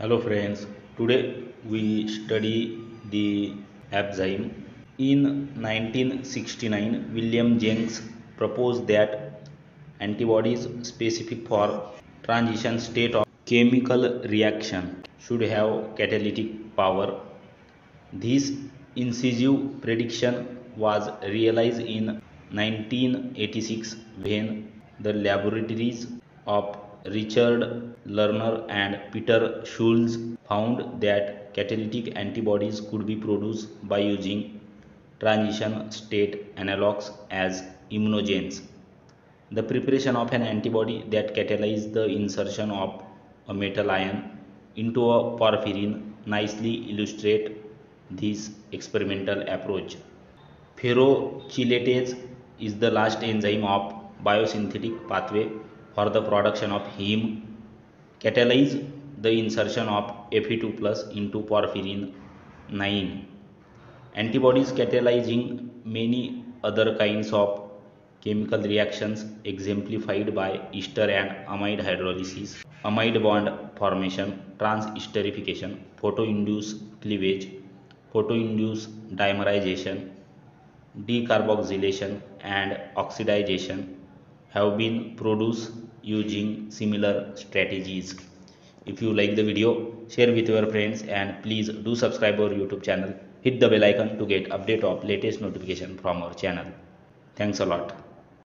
Hello friends, today we study the enzyme. In 1969, William Jennings proposed that antibodies specific for transition state of chemical reaction should have catalytic power. This incisive prediction was realized in 1986 when the laboratories of Richard Lerner and Peter Schulze found that catalytic antibodies could be produced by using transition state analogues as immunogens. The preparation of an antibody that catalyzes the insertion of a metal ion into a porphyrin nicely illustrates this experimental approach. Ferrochelatase is the last enzyme of biosynthetic pathway for the production of heme, catalyze the insertion of Fe2 plus into porphyrin 9. Antibodies catalyzing many other kinds of chemical reactions exemplified by ester and amide hydrolysis, amide bond formation, trans-esterification, photoinduced cleavage, photoinduced dimerization, decarboxylation and oxidation have been produced using similar strategies. If you like the video, share with your friends and please do subscribe our YouTube channel. Hit the bell icon to get update of latest notification from our channel. Thanks a lot.